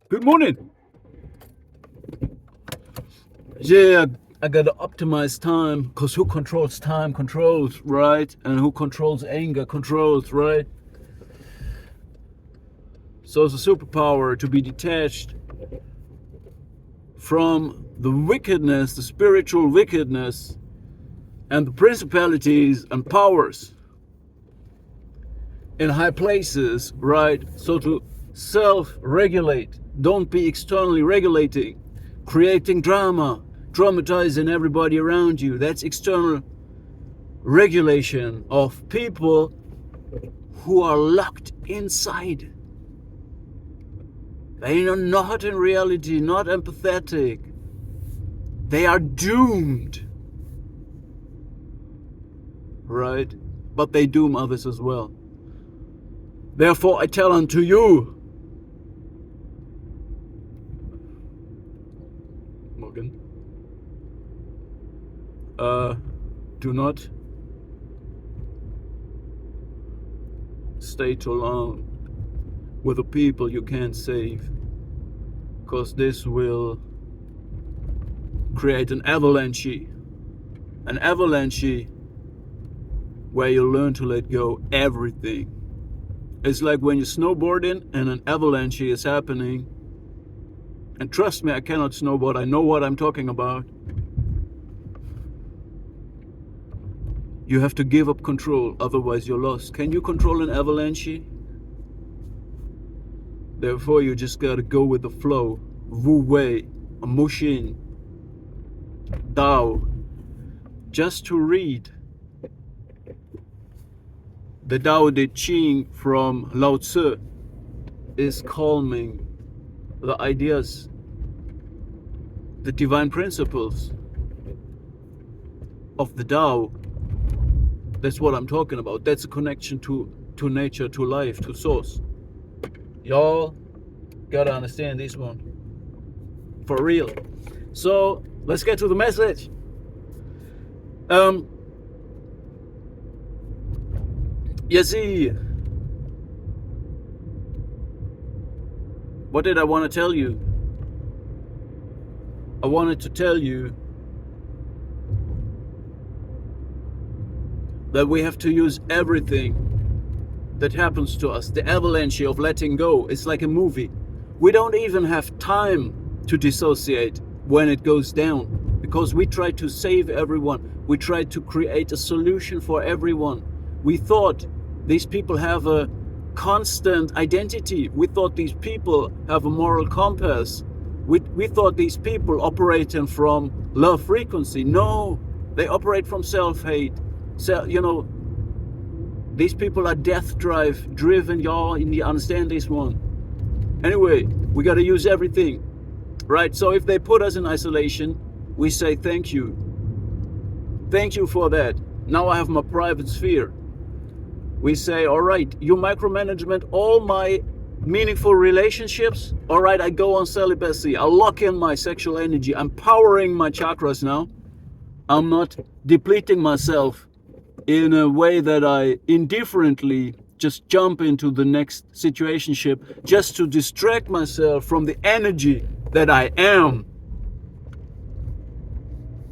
Good morning. Yeah, I gotta optimize time, because who controls time controls, right? And who controls anger controls, right? So it's a superpower to be detached from the wickedness, the spiritual wickedness, and the principalities and powers in high places, right? So to self-regulate, don't be externally regulating, creating drama, traumatizing everybody around you. That's external regulation of people who are locked inside. They are not in reality, not empathetic. They are doomed, right? But they doom others as well. Therefore, I tell unto you, Morgan, do not stay too long with the people you can't save, because this will create an avalanche where you learn to let go everything. It's like when you're snowboarding and an avalanche is happening, and trust me, I cannot snowboard, I know what I'm talking about. You have to give up control, otherwise you're lost. Can you control an avalanche? Therefore, you just gotta go with the flow. Wu Wei, Mushin, Dao. Just to read the Tao Te Ching from Lao Tzu is calming. The ideas, the divine principles of the Tao. That's what I'm talking about. That's a connection to nature, to life, to source. Y'all gotta understand this one. For real. So let's get to the message. You see, what did I want to tell you? I wanted to tell you that we have to use everything that happens to us. The avalanche of letting go is like a movie. We don't even have time to dissociate when it goes down, because we try to save everyone. We try to create a solution for everyone. We thought these people have a constant identity. We thought these people have a moral compass. We thought these people operating from love frequency. No, they operate from self-hate. So, these people are death driven, y'all. You understand this one? Anyway, we got to use everything, right? So if they put us in isolation, we say thank you. Thank you for that. Now I have my private sphere. We say, all right, you micromanagement all my meaningful relationships. All right, I go on celibacy. I lock in my sexual energy. I'm powering my chakras now. I'm not depleting myself in a way that I indifferently just jump into the next situationship just to distract myself from the energy that I am.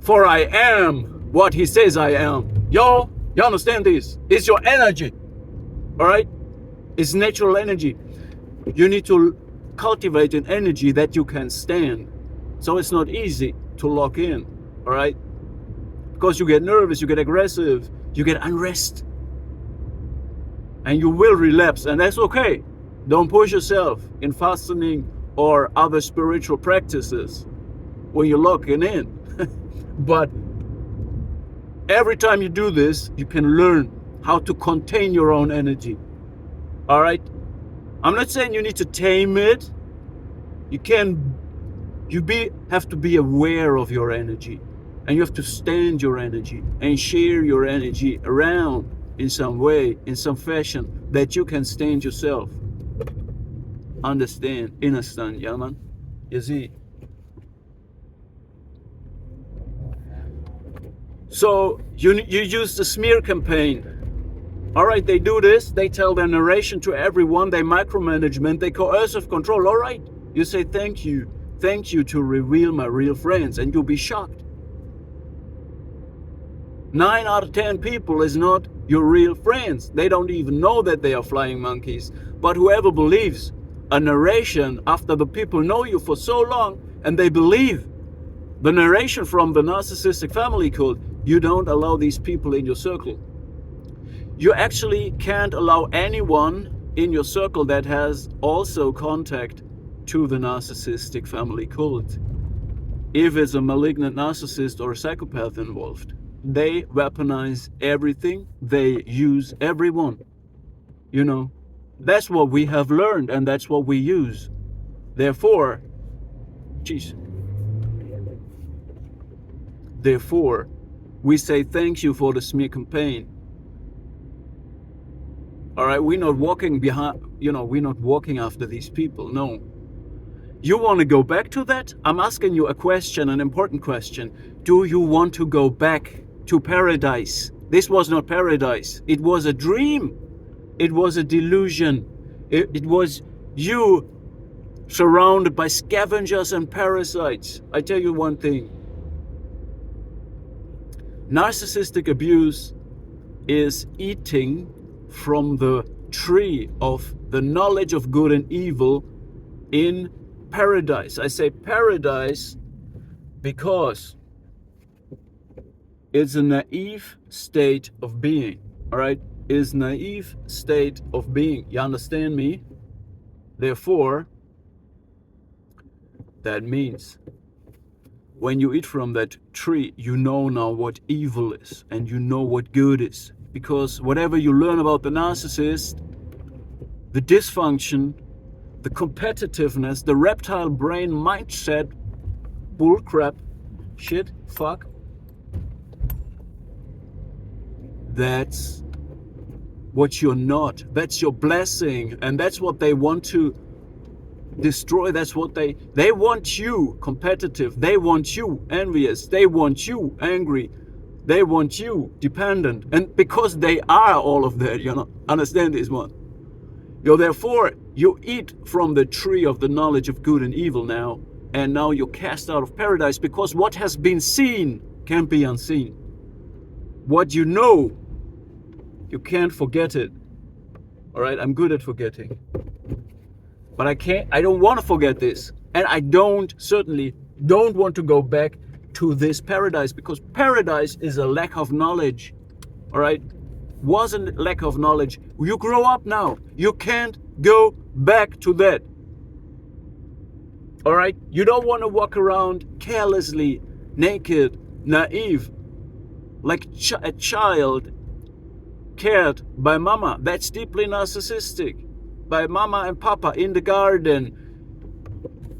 For I am what he says I am. Y'all, you understand this? It's your energy. All right? It's natural energy. You need to cultivate an energy that you can stand. So it's not easy to lock in. All right? Because you get nervous, you get aggressive, you get unrest. And you will relapse, and that's okay. Don't push yourself in fasting or other spiritual practices when you're locking in. But every time you do this, you can learn how to contain your own energy. All right? I'm not saying you need to tame it. You have to be aware of your energy, and you have to stand your energy and share your energy around in some way, in some fashion, that you can stand yourself. Understand, understand, yeah, man. You see. So you use the smear campaign. All right, they do this. They tell their narration to everyone. They micromanagement. They coercive control. All right, You say thank you to reveal my real friends, and you'll be shocked. 9 out of 10 people is not your real friends. They don't even know that they are flying monkeys. But whoever believes a narration after the people know you for so long, and they believe the narration from the narcissistic family code, you don't allow these people in your circle. You actually can't allow anyone in your circle that has also contact to the narcissistic family cult. If it's a malignant narcissist or a psychopath involved, they weaponize everything, they use everyone. You know, that's what we have learned, and that's what we use. Therefore, we say thank you for the smear campaign. All right, we're not walking behind, we're not walking after these people, no. You want to go back to that? I'm asking you a question, an important question. Do you want to go back to paradise? This was not paradise. It was a dream. It was a delusion. It was you surrounded by scavengers and parasites. I tell you one thing. Narcissistic abuse is eating from the tree of the knowledge of good and evil in paradise. I say paradise because it's a naive state of being. All right? It's a naive state of being. You understand me? Therefore, that means when you eat from that tree, you know now what evil is and you know what good is. Because whatever you learn about the narcissist, the dysfunction, the competitiveness, the reptile brain mindset, bullcrap, shit, fuck, that's what you're not. That's your blessing. And that's what they want to destroy. That's what they want you competitive. They want you envious. They want you angry. They want you dependent. And because they are all of that, understand this one. Therefore, you eat from the tree of the knowledge of good and evil now, and now you're cast out of paradise, because what has been seen can't be unseen. What you know, you can't forget it. All right, I'm good at forgetting. But I don't want to forget this. And I certainly don't want to go back to this paradise, because paradise is a lack of knowledge. All right? Wasn't lack of knowledge. You grow up now. You can't go back to that. All right? You don't want to walk around carelessly, naked, naive, like a child cared by mama. That's deeply narcissistic. By mama and papa in the garden,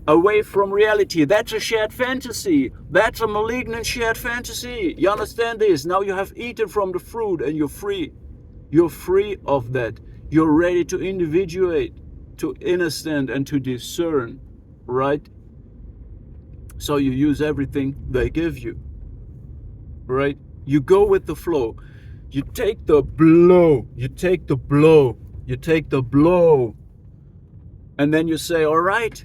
away from reality. That's a shared fantasy. That's a malignant shared fantasy. You understand this? Now you have eaten from the fruit and you're free. You're free of that. You're ready to individuate, to understand and to discern, right? So you use everything they give you, right? You go with the flow. You take the blow. You take the blow. You take the blow. And then you say, all right,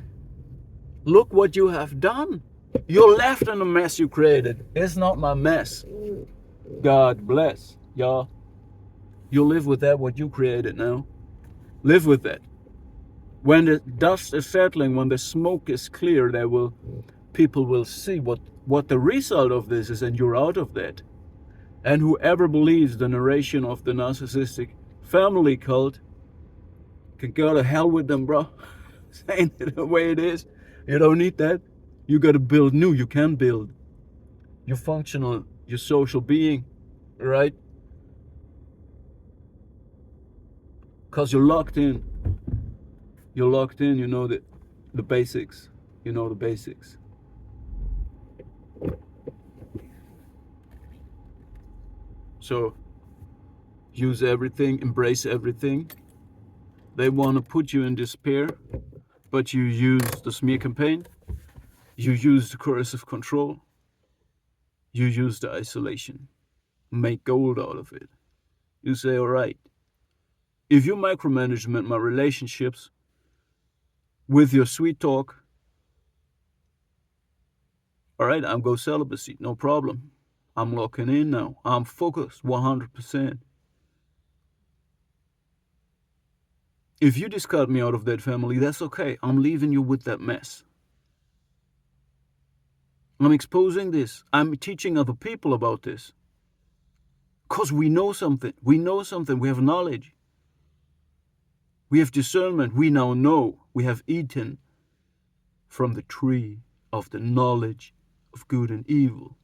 look what you have done. You're left in the mess you created. It's not my mess. God bless. Y'all. You live with that, what you created now. Live with that. When the dust is settling, when the smoke is clear, people will see what the result of this is, and you're out of that. And whoever believes the narration of the narcissistic family cult can go to hell with them, bro. Saying it the way it is. You don't need that. You got to build new. You can build. You're functional. You're social being, right? Because you're locked in. You're locked in. You know the basics. You know the basics. So use everything. Embrace everything. They want to put you in despair, but you use the smear campaign. You use the coercive control. You use the isolation. Make gold out of it. You say, all right, if you micromanage my relationships with your sweet talk, All right, I'm go celibacy, no problem. I'm locking in now. I'm focused 100%. If you discard me out of that family, that's okay. I'm leaving you with that mess. I'm exposing this. I'm teaching other people about this. Because we know something. We know something. We have knowledge. We have discernment. We now know. We have eaten from the tree of the knowledge of good and evil.